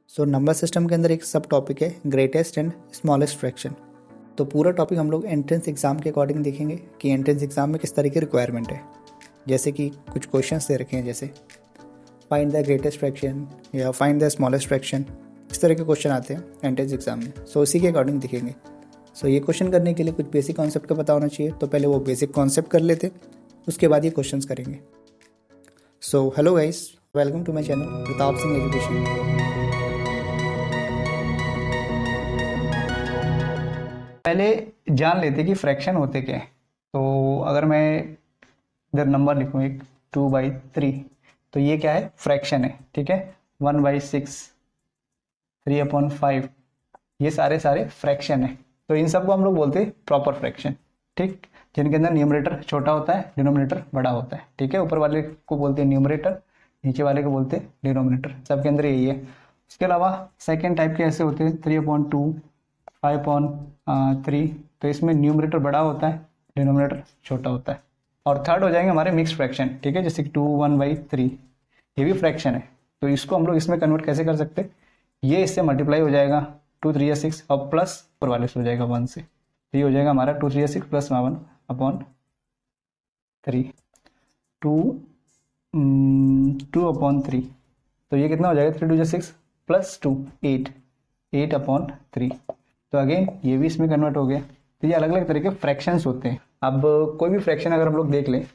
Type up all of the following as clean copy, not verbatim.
So number system के अंदर एक सब टॉपिक है ग्रेटेस्ट एंड स्मॉलेस्ट फ्रैक्शन। तो पूरा टॉपिक हम लोग एंट्रेंस एग्ज़ाम के अकॉर्डिंग देखेंगे कि एंट्रेंस एग्ज़ाम में किस तरह की रिक्वायरमेंट है। जैसे कि कुछ क्वेश्चंस दे रखे हैं, जैसे फाइंड द ग्रेटेस्ट फ्रैक्शन या फाइंड द स्मॉलेस्ट फ्रैक्शन, इस तरह के क्वेश्चन आते हैं एंट्रेंस एग्ज़ाम में। सो इसी के अकॉर्डिंग देखेंगे। सो ये क्वेश्चन करने के लिए कुछ बेसिक कॉन्सेप्ट का पता होना चाहिए, तो पहले वो बेसिक कॉन्सेप्ट कर लेते, उसके बाद ये क्वेश्चंस करेंगे। So hello guys, welcome to my channel Pratap Singh education. पहले जान लेते कि फ्रैक्शन होते क्या है। तो अगर मैं इधर नंबर लिखूँ एक 2/3, तो ये क्या है? फ्रैक्शन है, ठीक है। 1/6, 3/5, ये सारे फ्रैक्शन है। तो इन सबको हम लोग बोलते हैं प्रॉपर फ्रैक्शन, ठीक, जिनके अंदर न्यूमरेटर छोटा होता है, डिनोमिनेटर बड़ा होता है, ठीक है। ऊपर वाले को बोलते हैं न्यूमरेटर, नीचे वाले को बोलते हैं डिनोमिनेटर। सबके अंदर यही है। उसके अलावा सेकेंड टाइप के ऐसे होते हैं 3/2, 5/3, तो इसमें न्यूमरेटर बड़ा होता है, डिनोमिनेटर छोटा होता है। और थर्ड हो जाएंगे हमारे मिक्स फ्रैक्शन, ठीक है, जैसे कि 2/1/3, ये भी फ्रैक्शन है। तो इसको हम लोग इसमें कन्वर्ट कैसे कर सकते हैं? ये इससे मल्टीप्लाई हो जाएगा 2 3 6 और प्लस ऊपर वाले से हो जाएगा 1 से, तो ये हो जाएगा हमारा 2 3 6 प्लस 1/3, 2/3। तो ये कितना हो जाएगा? 3 2 6 प्लस 2 8, 8/3। तो अगेन ये भी इसमें कन्वर्ट हो गया। तो ये अलग अलग तरह के फ्रैक्शंस होते हैं। अब कोई भी फ्रैक्शन अगर हम लोग देख लें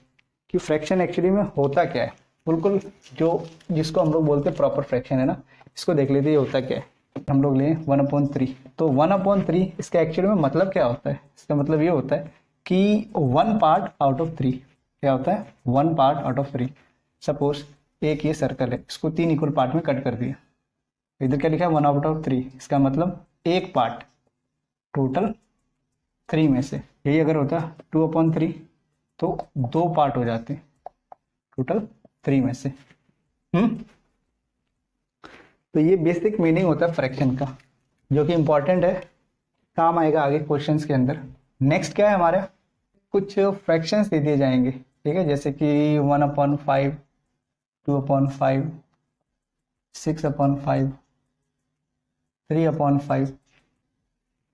कि फ्रैक्शन एक्चुअली में होता क्या है, बिल्कुल जो जिसको हम लोग बोलते हैं प्रॉपर फ्रैक्शन है ना, इसको देख लेते ये होता क्या है। हम लोग लें 1/3, तो 1/3 इसका एक्चुअली में मतलब क्या होता है? इसका मतलब ये होता है कि 1 पार्ट आउट ऑफ 3। क्या होता है? 1 पार्ट आउट ऑफ 3। सपोज एक ये सर्कल है, इसको 3 इक्वल पार्ट में कट कर दिया, इधर क्या लिखा है? 1/3। इसका मतलब एक पार्ट टोटल 3 में से। यही अगर होता 2/3 तो 2 पार्ट हो जाते टोटल 3 में से। तो ये बेसिक मीनिंग होता है फ्रैक्शन का, जो कि इंपॉर्टेंट है, काम आएगा आगे क्वेश्चंस के अंदर। नेक्स्ट क्या है हमारा? कुछ फ्रैक्शंस दे दिए जाएंगे, ठीक है, जैसे कि 1/5, 2/5, 6/5, 3/5,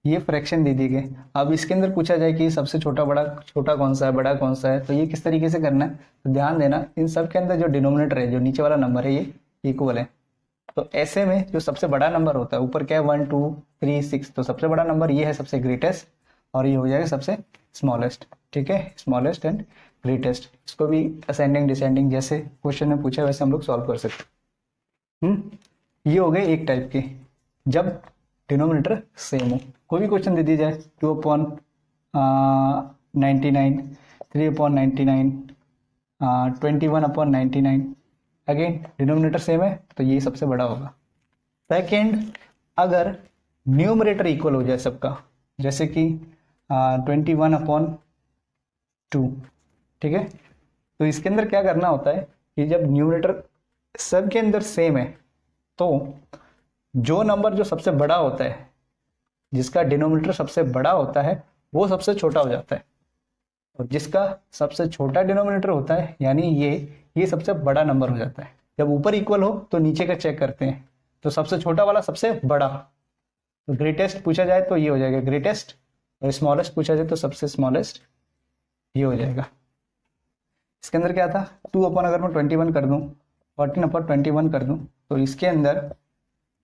ये फ्रैक्शन दे दिए गए। अब इसके अंदर पूछा जाए कि सबसे छोटा कौन सा है, बड़ा कौन सा है, तो ये किस तरीके से करना है? तो ध्यान देना, इन सब के अंदर जो डिनोमिनेटर है, जो नीचे वाला नंबर है, ये इक्वल है। तो ऐसे में जो सबसे बड़ा नंबर होता है, ऊपर क्या है? 1 2 3 6, तो सबसे बड़ा नंबर ये है, सबसे ग्रेटेस्ट, और ये हो जाएगा सबसे स्मॉलेस्ट, ठीक है, स्मॉलेस्ट एंड ग्रेटेस्ट। इसको भी असेंडिंग डिसेंडिंग जैसे क्वेश्चन में पूछा वैसे हम लोग सॉल्व कर सकते हैं। ये हो गए एक टाइप के, जब डिनोमिनेटर सेम हो। कोई भी क्वेश्चन दे दिया जाए 2/99, 3/99, 21/99, अगेन डिनोमिनेटर सेम है तो ये सबसे बड़ा होगा। सेकेंड, अगर न्यूमरेटर इक्वल हो जाए सबका, जैसे कि 21/2, ठीक है, तो इसके अंदर क्या करना होता है कि जब न्यूमरेटर सबके अंदर सेम है, तो जो नंबर जो सबसे बड़ा होता है, जिसका डिनोमिनेटर सबसे बड़ा होता है, वो सबसे छोटा हो जाता है, और जिसका सबसे छोटा डिनोमिनेटर होता है, यानी ये सबसे बड़ा नंबर हो जाता है। जब ऊपर इक्वल हो तो नीचे का चेक करते हैं, तो सबसे छोटा वाला सबसे बड़ा। तो ग्रेटेस्ट पूछा जाए तो ये हो जाएगा ग्रेटेस्ट, और स्मॉलेस्ट पूछा जाए तो सबसे स्मॉलेस्ट, ये हो जाएगा। इसके अंदर क्या था? 2 अगर मैं 21 कर दूं, 14/21 कर दूं, तो इसके अंदर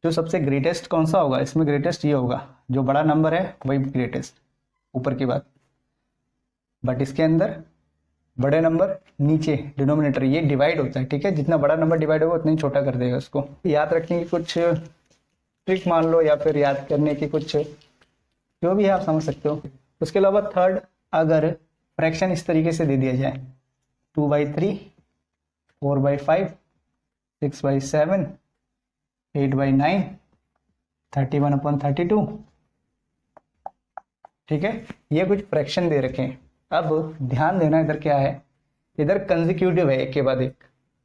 जो सबसे ग्रेटेस्ट कौन सा होगा? इसमें ग्रेटेस्ट ये होगा, जो बड़ा नंबर है वही ग्रेटेस्ट, ऊपर की बात। बट इसके अंदर बड़े नंबर नीचे डिनोमिनेटर, ये डिवाइड होता है, ठीक है, जितना बड़ा नंबर डिवाइड होगा उतना ही छोटा कर देगा उसको। याद रखने की कुछ ट्रिक मान लो, या फिर याद करने की कुछ जो भी है आप समझ सकते हो। उसके अलावा थर्ड, अगर फ्रैक्शन इस तरीके से दे दिया जाए 2/3, 4/5, 6/7, 8/9, 31/32, ठीक है, ये कुछ फ्रैक्शन दे रखे हैं। अब ध्यान देना, इधर क्या है? इधर कंसेक्यूटिव है, एक के बाद एक,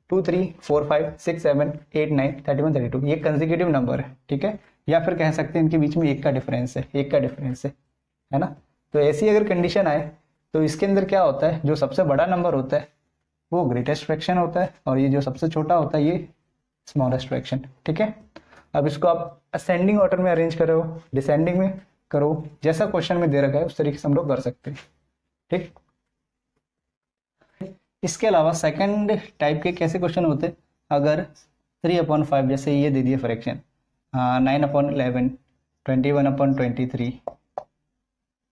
2 3 4 5 6 7 8 9 31 32, ये कंसेक्यूटिव नंबर है, ठीक है, या फिर कह सकते हैं इनके बीच में एक का डिफरेंस है ना। तो ऐसी अगर कंडीशन आए तो इसके अंदर क्या होता है? जो सबसे बड़ा नंबर होता है वो ग्रेटेस्ट फ्रैक्शन होता है, और ये जो सबसे छोटा होता है ये स्मॉलेस्ट फ्रैक्शन, ठीक है। अब इसको आप असेंडिंग ऑर्डर में अरेंज करो, डिसेंडिंग में करो, जैसा क्वेश्चन में दे रखा है उस तरीके से हम लोग कर सकते हैं। ठीक, इसके अलावा सेकंड टाइप के कैसे क्वेश्चन होते हैं, अगर 3/5 जैसे ये दे दिए फ्रैक्शन, 9/11, 21/23,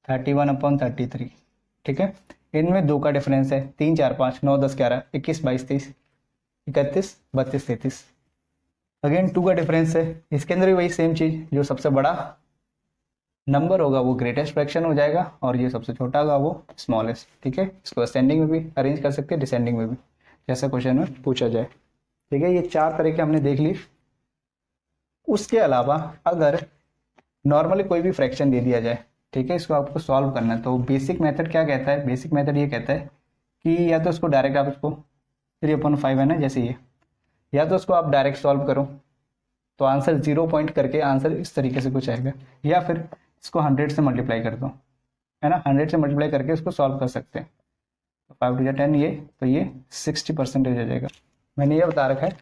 31/33, ठीक है। इनमें 2 का डिफरेंस है, 3, 4, 5, 9, 10, 11, 21, 22, 23, 31, 32, 33। अगेन 2 का डिफरेंस है, इसके अंदर भी वही सेम चीज, जो सबसे बड़ा नंबर होगा वो ग्रेटेस्ट फ्रैक्शन हो जाएगा और ये सबसे छोटा होगा वो स्मॉलेस्ट। ठीक है, इसको असेंडिंग में भी अरेंज कर सकते हैं, डिसेंडिंग में भी, जैसा क्वेश्चन में पूछा जाए। ठीक है, ये 4 तरीके हमने देख ली। उसके अलावा अगर नॉर्मली कोई भी फ्रैक्शन दे दिया जाए, ठीक है, इसको आपको सॉल्व करना है, तो बेसिक मेथड क्या कहता है, बेसिक मेथड ये कहता है कि या तो इसको डायरेक्ट आप इसको 3/5 है ना जैसे ये, या तो उसको आप डायरेक्ट सॉल्व करो तो आंसर 0 पॉइंट करके आंसर इस तरीके से कुछ आएगा, या फिर इसको 100 से मल्टीप्लाई कर दो, है ना, 100 से मल्टीप्लाई करके इसको सॉल्व कर सकते हैं। 5 टू 10 ये, तो ये 60% आ जाएगा। मैंने ये बता रखा है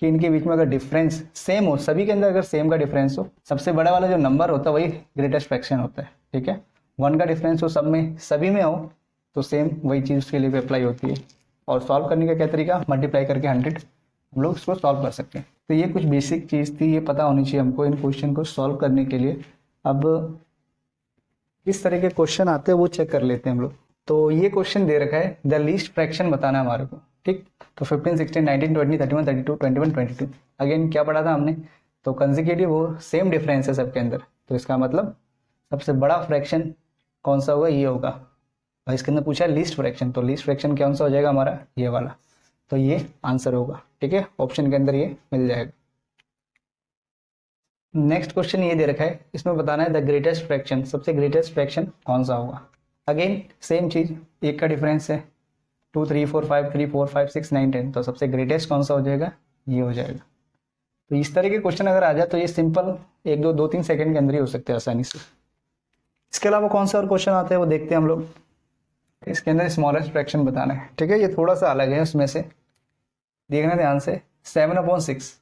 कि इनके बीच में अगर डिफरेंस सेम हो, सभी के अंदर अगर सेम का डिफरेंस हो, सबसे बड़ा वाला जो नंबर होता है वही ग्रेटेस्ट फ्रैक्शन होता है। ठीक है, 1 का डिफरेंस हो सब में, सभी में हो, तो सेम वही चीज़ उसके लिए भी अप्लाई होती है। और सॉल्व करने का क्या तरीका, मल्टीप्लाई करके 100 हम लोग इसको सॉल्व कर सकते हैं। तो ये कुछ बेसिक चीज़ थी, ये पता होनी चाहिए हमको इन क्वेश्चन को सॉल्व करने के लिए। अब किस तरह के क्वेश्चन आते हैं वो चेक कर लेते हैं हम लोग। तो ये क्वेश्चन दे रखा है, द लीस्ट फ्रैक्शन बताना है हमारे को। ठीक, तो 15, 16, 19, 20, 31, 32, 21, 22। अगेन क्या पढ़ा था हमने, तो कंसेक्यूटिव वो सेम डिफरेंस है सबके अंदर, तो इसका मतलब सबसे बड़ा फ्रैक्शन कौन सा होगा, ये होगा। और इसके अंदर पूछा है लीस्ट फ्रैक्शन, तो लीस्ट फ्रैक्शन कौन सा हो जाएगा हमारा, ये वाला, तो ये आंसर होगा। ठीक है, ऑप्शन के अंदर ये मिल जाएगा। नेक्स्ट क्वेश्चन ये दे रखा है, इसमें बताना है द ग्रेटेस्ट फ्रैक्शन, सबसे ग्रेटेस्ट फ्रैक्शन कौन सा होगा। अगेन सेम चीज, 1 का डिफरेंस है, 2, 3, 4, 5, 3, 4, 5, 6, 9, 10, तो सबसे ग्रेटेस्ट कौन सा हो जाएगा, ये हो जाएगा। तो इस तरह के क्वेश्चन अगर आ जाए तो ये सिंपल 1, 2, 2, 3 सेकंड के अंदर ही हो सकते हैं आसानी से। इसके अलावा कौन सा और क्वेश्चन आता है वो देखते हैं हम लोग। इसके अंदर स्मॉलेस्ट फ्रैक्शन बताना है। ठीक है, ये थोड़ा सा अलग है, उसमें से देखना ध्यान से। 7/6,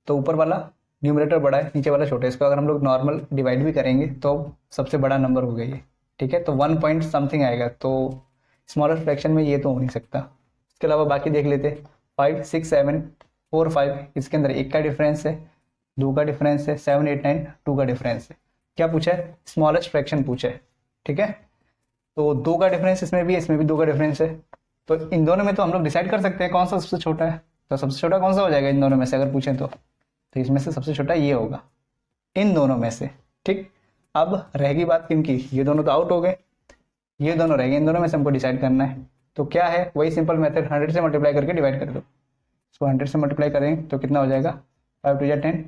तो ऊपर वाला न्यूमरेटर बड़ा है, नीचे वाला छोटा है। इसको अगर हम लोग नॉर्मल डिवाइड भी करेंगे तो सबसे बड़ा नंबर हो गया ये। ठीक है, तो 1 पॉइंट समथिंग आएगा, तो स्मॉलेस्ट फ्रैक्शन में ये तो हो नहीं सकता। इसके अलावा बाकी देख लेते, 5, 6, 7, 4, 5, इसके अंदर 1 का डिफरेंस है, 2 का डिफरेंस है, 7, 8, 9, 2 का डिफरेंस है। क्या पूछा है, स्मॉलेस्ट फ्रैक्शन पूछा है। ठीक है, तो 2 का डिफरेंस इसमें भी है, इसमें भी 2 का डिफरेंस है, तो इन दोनों में तो हम लोग डिसाइड कर सकते हैं कौन सा सबसे छोटा है। तो सबसे छोटा कौन सा हो जाएगा इन दोनों में से अगर पूछें तो इसमें से सबसे छोटा ये होगा इन दोनों में से। ठीक, अब रहेगी बात किनकी, ये दोनों तो आउट हो गए, ये दोनों रह गए, इन दोनों में से हमको डिसाइड करना है। तो क्या है, वही सिंपल मेथड, 100 से मल्टीप्लाई करके डिवाइड कर दो। इसको 100 से मल्टीप्लाई करें तो कितना हो जाएगा, 5 टू 10,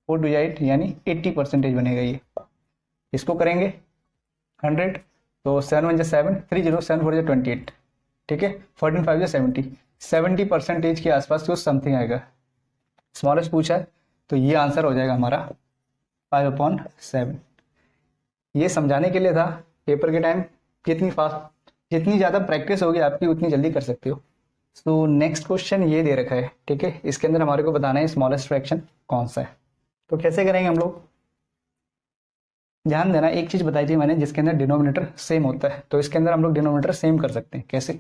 4 टू 8, यानी 80% बनेगा ये। इसको करेंगे 100, तो 7 1 7, 3 0, 7 4 28। ठीक है, 14 5 70, 70% के आसपास कुछ समथिंग आएगा। स्मॉलेस्ट पूछा है तो ये आंसर हो जाएगा हमारा 5/7। ये समझाने के लिए था, पेपर के टाइम जितनी फास्ट, जितनी ज़्यादा प्रैक्टिस होगी आपकी उतनी जल्दी कर सकते हो। तो नेक्स्ट क्वेश्चन ये दे रखा है। ठीक है, इसके अंदर हमारे को बताना है स्मॉलेस्ट फ्रैक्शन कौन सा है। तो कैसे करेंगे हम लोग, ध्यान देना, एक चीज़ बताई थी मैंने जिसके अंदर डिनोमिनेटर सेम होता है, तो इसके अंदर हम लोग डिनोमिनेटर सेम कर सकते हैं। कैसे,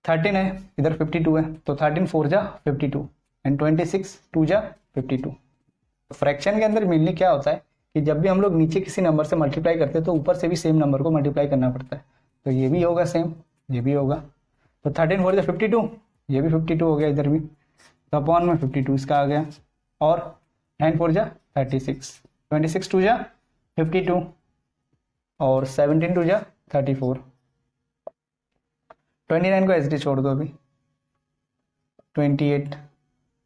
13 है, इधर 52 है, तो 13 4 जा 52 एंड 26 2 जा 52। फ्रैक्शन के अंदर मेनली क्या होता है कि जब भी हम लोग नीचे किसी नंबर से मल्टीप्लाई करते हैं तो ऊपर से भी सेम नंबर को मल्टीप्लाई करना पड़ता है। तो ये भी होगा सेम, ये भी होगा। तो 13 4 जा 52, ये भी 52 हो गया इधर भी, तो अपॉन में 52 इसका आ गया, और 9 4 जा 36, 26 2 जा 52, और 17 2 जा 34, 29 को एसडी छोड़ दो अभी, 28,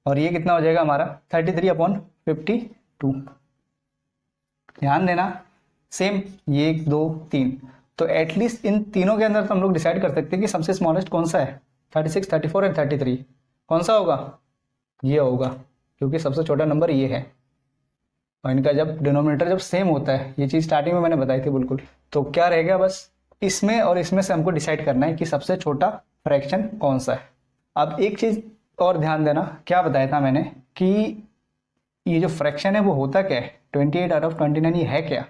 और ये कितना हो जाएगा हमारा 33/52। ध्यान देना, सेम ये 1 2 3, तो एटलीस्ट इन तीनों के अंदर तो हम लोग डिसाइड कर सकते हैं कि सबसे स्मॉलेस्ट कौन सा है। 36 34 एंड 33 कौन सा होगा, ये होगा, क्योंकि सबसे छोटा नंबर ये है। और इनका जब डिनोमिनेटर जब सेम होता है, ये चीज़ स्टार्टिंग में मैंने बताई थी बिल्कुल, तो क्या रहेगा, बस इसमें और इसमें से हमको डिसाइड करना है कि सबसे छोटा फ्रैक्शन कौन सा है। अब एक चीज़ और ध्यान देना, क्या बताया था मैंने कि ये जो फ्रैक्शन है वो होता क्या है, 28 आउट ऑफ 29 ये है क्या,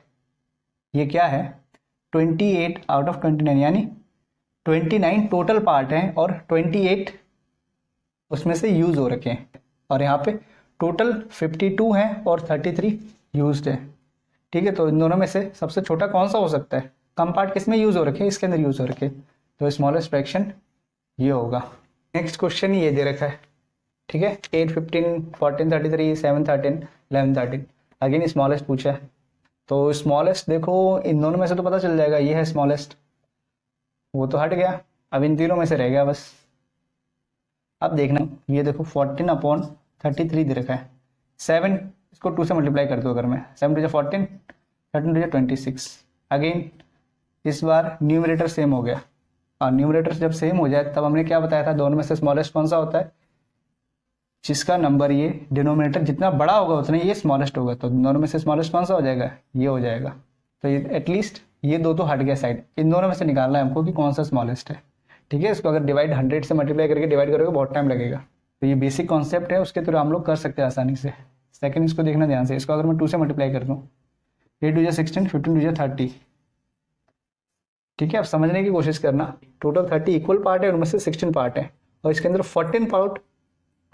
ये क्या है 28 आउट ऑफ 29, यानी 29 टोटल पार्ट हैं और 28 उसमें से यूज हो रखे हैं, और यहाँ पे टोटल 52 हैं और 33 यूज्ड है। ठीक है, तो इन दोनों में से सबसे छोटा कौन सा हो सकता है, कम पार्ट किस में यूज हो रखे, इसके अंदर यूज हो रखे, तो स्मॉलेस्ट फ्रैक्शन ये होगा। नेक्स्ट क्वेश्चन ये दे रखा है, ठीक है, 8, 15, 14, 33, 7, 13, 11, 13, अगेन स्मॉलेस्ट पूछा है। तो स्मॉलेस्ट देखो इन दोनों में से तो पता चल जाएगा, ये है स्मॉलेस्ट, वो तो हट गया, अब इन तीनों में से रह गया बस। अब देखना, ये देखो 14/33 दे रखा है, 7 इसको 2 से मल्टीप्लाई कर दो, अगर मैं 7 टू 14, 13 टू 26, अगेन इस बार न्यूमरेटर सेम हो गया, और न्यूमरेटर जब सेम हो जाए तब हमने क्या बताया था, दोनों में से स्मॉलेस्ट कौन सा होता है, जिसका नंबर ये डिनोमिनेटर जितना बड़ा होगा उतना ये स्मॉलेस्ट होगा, तो दोनों में से स्मॉलेस्ट कौन सा हो जाएगा, ये हो जाएगा। तो ये एटलीस्ट ये दो तो हट गया साइड, इन दोनों में से निकालना है हमको कि कौन सा स्मॉलेस्ट है। ठीक है, इसको अगर डिवाइड 100 से मल्टीप्लाई करके डिवाइड करोगे बहुत टाइम लगेगा, तो ये बेसिक कॉन्सेप्ट है, उसके थ्रू हम लोग कर सकते हैं आसानी से। सेकंड इसको देखना ध्यान से, इसको अगर मैं 2 से मल्टीप्लाई कर दूँ, 8 टू 16, 15 टू 30, ठीक है, अब समझने की कोशिश करना, टोटल 30 इक्वल पार्ट है, उनमें से 16 पार्ट है, और इसके अंदर 14 पार्ट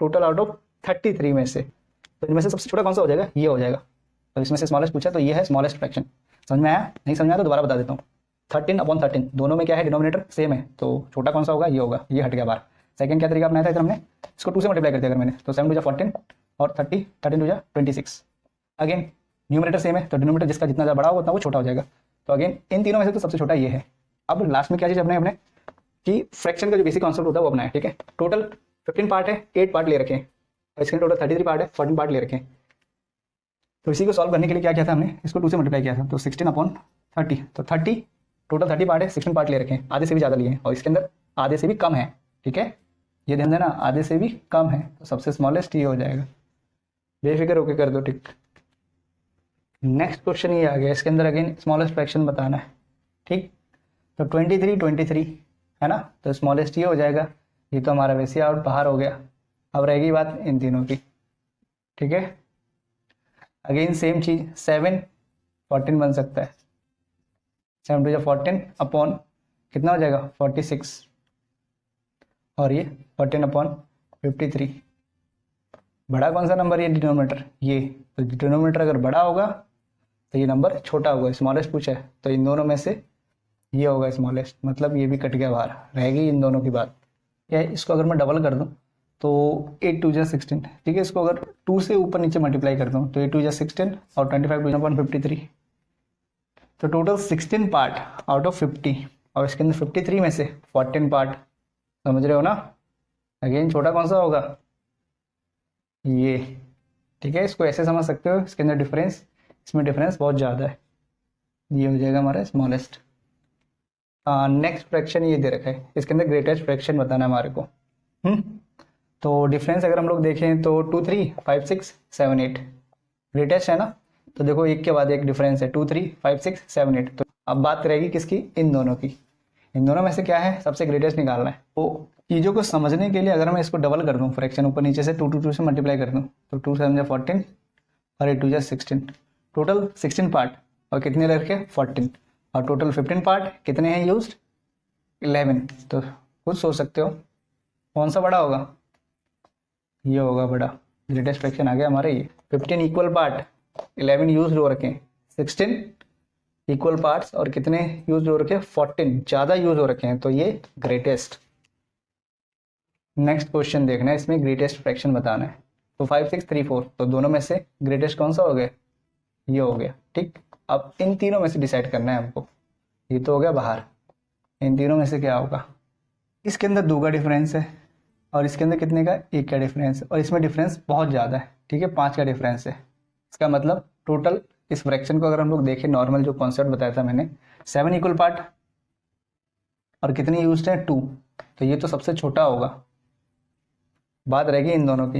टोटल आउट ऑफ 33 में से, तो इनमें से सबसे छोटा कौन सा हो जाएगा, ये हो जाएगा। तो इसमें से स्मॉलेस्ट पूछा तो ये है स्मॉलेस्ट फ्रैक्शन। समझ में आया, नहीं समझ में आया तो दोबारा बता देता हूँ। 13/13 दोनों में क्या है, डिनोमिनेटर सेम है, तो छोटा कौन सा होगा, ये होगा, ये हट गया बाहर। सेकंड क्या तरीका अपनाया था, इधर हमने इसको 2 से मल्टीप्लाई कर दिया अगर मैंने, तो 7 टू 14 और 30, 13 टू 26, अगेन न्यूमरेटर सेम है, तो डिनोमिनेटर जिसका जितना ज़्यादा बड़ा होगा उतना वो छोटा हो जाएगा। तो अगेन इन तीनों में से तो सबसे छोटा ये है। अब लास्ट में क्या चीज़ अपने कि फ्रैक्शन का जो बेसिक कॉन्सेप्ट होता है वो अपना है। ठीक है, टोटल 15 पार्ट है, 8 पार्ट ले रखे हैं, और इसके टोटल 33 पार्ट है, 14 पार्ट ले रखे हैं। तो इसी को सॉल्व करने के लिए क्या किया था हमने, इसको 2 से मल्टीप्लाई किया था, तो 16/30, तो 30 टोटल 30 पार्ट है, 16 पार्ट ले रखे हैं, आधे से भी ज़्यादा लिए हैं, और इसके अंदर आधे से भी कम है। ठीक है, ये ध्यान देना, आधे से भी कम है, तो सबसे स्मॉलेस्ट ये हो जाएगा, बेफिक्र होकर कर दो टिक। नेक्स्ट क्वेश्चन ये आ गया, इसके अंदर अगेन स्मॉलेस्ट फ्रैक्शन बताना है। ठीक, तो 23 है ना, तो स्मॉलेस्ट ये हो जाएगा, ये तो हमारा वैसे आउट बाहर हो गया। अब रहेगी बात इन तीनों की। ठीक है, अगेन सेम चीज, 7 14 बन सकता है, 7 टू 14 अपॉन कितना हो जाएगा 46, और ये 14/53। बड़ा कौन सा नंबर, ये डिनोमिनेटर, ये तो डिनोमिनेटर अगर बड़ा होगा तो ये नंबर छोटा होगा, स्मॉलेस्ट पूछा है, तो इन दोनों में से ये होगा स्मॉलेस्ट, मतलब ये भी कट गया बाहर, रहेगी इन दोनों की बात। क्या है, इसको अगर मैं डबल कर दूं तो 8 टू 16, ठीक है, इसको अगर 2 से ऊपर नीचे मल्टीप्लाई कर दूं तो 8 टू 16 और 25/53, तो टोटल 16 पार्ट आउट ऑफ 50, और इसके अंदर 53 में से 14 पार्ट, समझ रहे हो ना। अगेन छोटा कौन सा होगा, ये। ठीक है, इसको ऐसे समझ सकते हो, इसके अंदर डिफरेंस, इसमें डिफरेंस बहुत ज़्यादा है, ये हो जाएगा हमारा स्मॉलेस्ट। नेक्स्ट फ्रैक्शन ये दे रखा है, इसके अंदर ग्रेटेस्ट फ्रैक्शन बताना है हमारे को। तो डिफरेंस अगर हम लोग देखें तो 2, 3, 5, 6, 7, 8 ग्रेटेस्ट है ना, तो देखो एक के बाद एक डिफरेंस है, 2, 3, 5, 6, 7, 8। तो अब बात रहेगी किसकी, इन दोनों की, इन दोनों में से क्या है सबसे ग्रेटेस्ट निकालना है। तो चीज़ों को समझने के लिए अगर मैं इसको डबल कर दूं, फ्रैक्शन ऊपर नीचे से 2 से मल्टीप्लाई कर दूं, तो 2 7 14 और 8 2 16, टोटल 16 पार्ट, और कितने रखे 14, और टोटल 15 पार्ट कितने हैं यूज्ड 11। तो खुद सोच सकते हो कौन सा बड़ा होगा, ये होगा बड़ा, ग्रेटेस्ट फ्रैक्शन आ गया हमारे ये। 15 इक्वल पार्ट, 11 यूज्ड हो रखे हैं, 16 इक्वल पार्ट्स और कितने यूज हो रखे हैं 14, ज़्यादा यूज हो रखे हैं, तो ये ग्रेटेस्ट। नेक्स्ट क्वेश्चन देखना है, इसमें ग्रेटेस्ट फ्रैक्शन बताना है। तो 5 6 3 4, तो दोनों में से ग्रेटेस्ट कौन सा हो गया, ये हो गया। ठीक, अब इन तीनों में से डिसाइड करना है हमको, ये तो हो गया बाहर, इन तीनों में से क्या होगा। इसके अंदर 2 का डिफरेंस है, और इसके अंदर कितने का 1 का डिफरेंस है, और इसमें डिफरेंस बहुत ज़्यादा है। ठीक है, 5 का डिफरेंस है, इसका मतलब टोटल इस फ्रैक्शन को अगर हम लोग देखें, नॉर्मल जो कॉन्सेप्ट बताया था मैंने, 7 इक्वल पार्ट और कितने यूज्ड है 2, तो ये तो सबसे छोटा होगा। बात रहेगी इन दोनों की।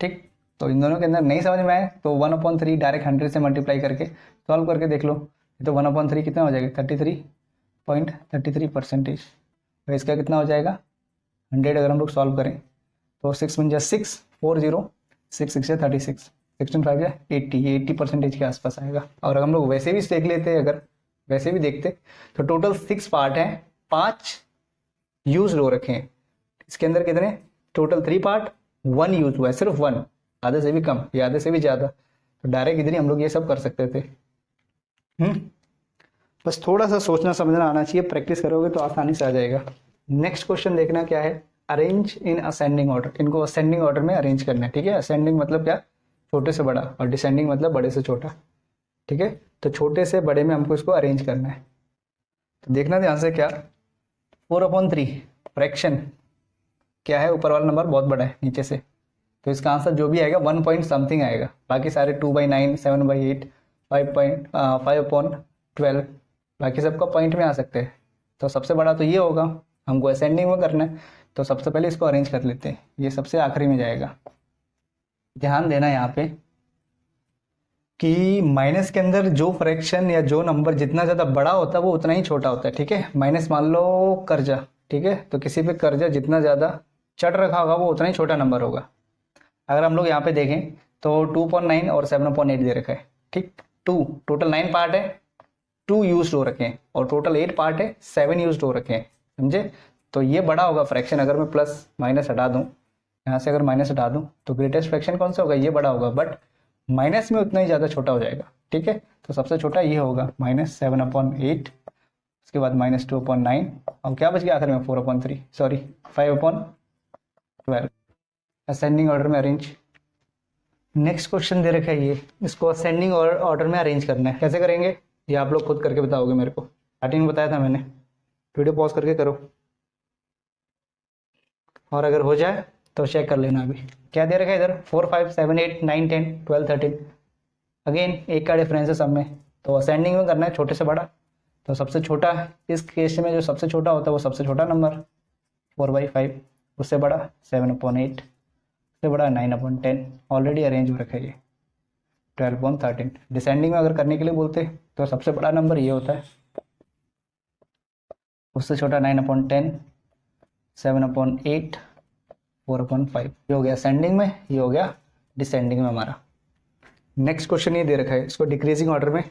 ठीक, तो इन दोनों के अंदर नहीं समझ में आए तो 1/3 डायरेक्ट 100 से मल्टीप्लाई करके सॉल्व करके देख लो, तो 1/3 कितना हो जाएगा 33.33%। तो इसका कितना हो जाएगा 100, अगर हम लोग सॉल्व करें तो 6 × 6 40, 6 6 36, 16 5 या 80% के आसपास आएगा। और अगर हम लोग वैसे भी देख लेते, अगर वैसे भी देखते तो टोटल 6 पार्ट हैं, 5 यूज रो रखे हैं। इसके अंदर कितने टोटल 3 पार्ट, 1 यूज हुआ है, सिर्फ 1, आधे से भी कम या आधे से भी ज़्यादा। तो डायरेक्ट इधर ही हम लोग ये सब कर सकते थे। बस थोड़ा सा सोचना समझना आना चाहिए, प्रैक्टिस करोगे तो आसानी से आ जाएगा। नेक्स्ट क्वेश्चन देखना क्या है, अरेंज इन असेंडिंग ऑर्डर। इनको असेंडिंग ऑर्डर में अरेंज करना है, ठीक है। असेंडिंग मतलब क्या, छोटे से बड़ा, और डिसेंडिंग मतलब बड़े से छोटा, ठीक है। तो छोटे से बड़े में हमको इसको अरेंज करना है। तो देखना ध्यान से, क्या 4/3 फ्रैक्शन क्या है, ऊपर वाला नंबर बहुत बड़ा है नीचे से, तो इसका आंसर जो भी आएगा 1 पॉइंट समथिंग आएगा। बाकी सारे 2/9, 7/8, 5/12, बाकी सबका पॉइंट में आ सकते हैं। तो सबसे बड़ा तो ये होगा, हमको असेंडिंग में करना है, तो सबसे पहले इसको अरेंज कर लेते हैं। ये सबसे आखिरी में जाएगा। ध्यान देना यहाँ पे कि माइनस के अंदर जो फ्रैक्शन या जो नंबर जितना ज़्यादा बड़ा होता है वो उतना ही छोटा होता है, ठीक है। माइनस मान लो कर्जा, ठीक है, तो किसी पे कर्जा जितना ज़्यादा चढ़ रखा होगा वो उतना ही छोटा नंबर होगा। अगर हम लोग यहाँ पे देखें तो 2.9 और 7.8 दे रखा है, ठीक। 2 टोटल 9 पार्ट है, 2 यूज हो रखे हैं, और टोटल 8 पार्ट है, 7 यूज हो रखे हैं, समझे। तो ये बड़ा होगा फ्रैक्शन। अगर मैं प्लस माइनस हटा दूँ, यहाँ से अगर माइनस हटा दूँ तो ग्रेटेस्ट फ्रैक्शन कौन सा होगा, ये बड़ा होगा, बट माइनस में उतना ही ज़्यादा छोटा हो जाएगा, ठीक है। तो सबसे छोटा ये होगा -7/8, उसके बाद -2/9, और क्या बच गया आखिर में 4/3, सॉरी 5/12। असेंडिंग ऑर्डर में अरेंज। नेक्स्ट क्वेश्चन दे रखा है ये, इसको असेंडिंग ऑर्डर में अरेंज करना है। कैसे करेंगे ये आप लोग खुद करके बताओगे मेरे को, स्टार्टिंग में बताया था मैंने। वीडियो पॉज करके करो, और अगर हो जाए तो चेक कर लेना। अभी क्या दे रखा है इधर, 4 5 7 8 9 10 12 13, अगेन एक का डिफरेंस है सब में, तो असेंडिंग में करना है छोटे से बड़ा। तो सबसे छोटा, इस केस में जो सबसे छोटा होता है वो सबसे छोटा नंबर 4/5, उससे बड़ा 7/8, उससे बड़ा 9/10, ऑलरेडी अरेंज हो रखा है ये 12/13। डिसेंडिंग में अगर करने के लिए बोलते तो सबसे बड़ा नंबर ये होता है, उससे छोटा 9/10, 7/8, 4/5। ये हो गया असेंडिंग में, ये हो गया डिसेंडिंग में हमारा। नेक्स्ट क्वेश्चन ये दे रखा है, इसको डिक्रीजिंग ऑर्डर में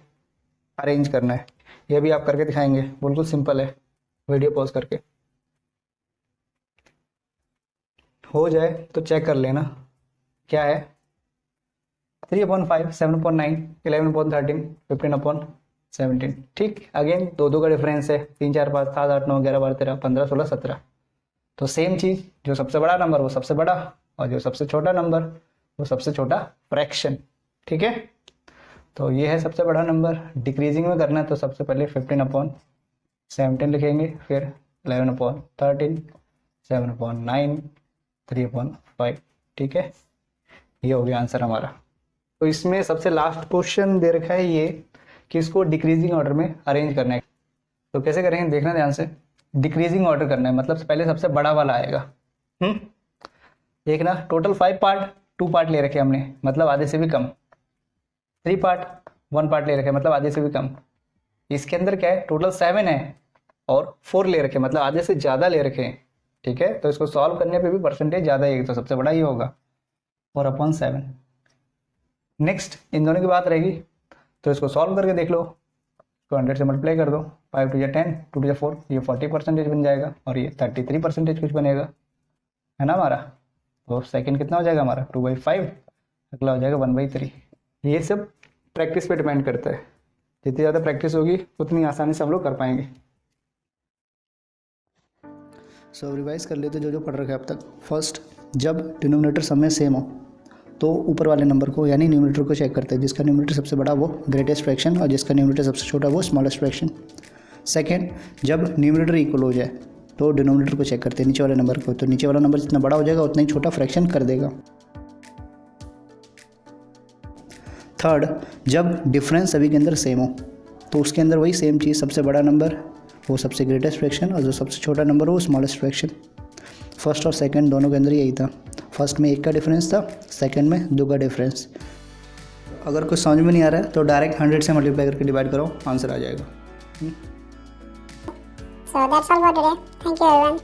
अरेंज करना है। ये भी आप करके दिखाएंगे, बिल्कुल सिंपल है, वीडियो पॉज करके। हो जाए तो चेक कर लेना। क्या है 3/5, 7/9, 11/13, 15/17, ठीक। अगेन 2 का डिफरेंस है, 3 4 5 7 8 9 11 12 13 15 16 17। तो सेम चीज़, जो सबसे बड़ा नंबर वो सबसे बड़ा, और जो सबसे छोटा नंबर वो सबसे छोटा फ्रैक्शन, ठीक है। तो ये है सबसे बड़ा नंबर। डिक्रीजिंग में करना है तो सबसे पहले 15/17 लिखेंगे, फिर 11/13, 7/9, 3/5, ठीक है। ये हो गया आंसर हमारा। तो इसमें सबसे लास्ट क्वेश्चन दे रखा है ये कि इसको डिक्रीजिंग ऑर्डर में अरेंज करना है। तो कैसे करेंगे देखना ध्यान से। डिक्रीजिंग ऑर्डर करना है, मतलब पहले सबसे बड़ा वाला आएगा। देखना टोटल 5 पार्ट, 2 पार्ट ले रखे हमने, मतलब आधे से भी कम। 3 पार्ट, 1 पार्ट ले रखे, मतलब आधे से भी कम। इसके अंदर क्या है, टोटल 7 है और 4 ले रखे, मतलब आधे से ज़्यादा ले रखे हैं, ठीक है। तो इसको सॉल्व करने पे भी परसेंटेज ज़्यादा है, तो सबसे बड़ा ये होगा 4/7। नेक्स्ट इन दोनों की बात रहेगी, तो इसको सॉल्व करके देख लो, इसको 100 से मल्टीप्लाई कर दो, 5 2 10, 2 2 4, ये 40% बन जाएगा, और ये 33% कुछ बनेगा, है ना हमारा। तो सेकंड कितना हो जाएगा हमारा 2/5, अगला हो जाएगा 1/3। ये सब प्रैक्टिस पे डिपेंड करता है, जितनी ज़्यादा प्रैक्टिस होगी उतनी आसानी से हम लोग कर पाएंगे। सब रिवाइज कर लेते जो जो पढ़ रखा है अब तक। फर्स्ट, जब डिनोमिनेटर सब में सेम हो तो ऊपर वाले नंबर को यानी न्यूमरेटर को चेक करते हैं, जिसका न्यूमरेटर सबसे बड़ा वो ग्रेटेस्ट फ्रैक्शन, और जिसका न्यूमरेटर सबसे छोटा वो स्मॉलेस्ट फ्रैक्शन। सेकंड, जब न्यूमरेटर इक्वल हो जाए तो डिनोमिनेटर को चेक करते हैं नीचे वाले नंबर को, तो नीचे वाला नंबर जितना बड़ा हो जाएगा उतना ही छोटा फ्रैक्शन कर देगा। थर्ड, जब डिफरेंस सभी के अंदर सेम हो तो उसके अंदर वही सेम चीज़, सबसे बड़ा नंबर वो सबसे ग्रेटेस्ट फ्रैक्शन, और जो सबसे छोटा नंबर हो वो स्मॉलेस्ट फ्रैक्शन। फर्स्ट और सेकंड दोनों के अंदर यही था, फर्स्ट में 1 का डिफरेंस था, सेकंड में 2 का डिफरेंस। अगर कुछ समझ में नहीं आ रहा है तो डायरेक्ट 100 से मल्टीप्लाई करके डिवाइड करो, आंसर आ जाएगा। So that's all for today. Thank you everyone.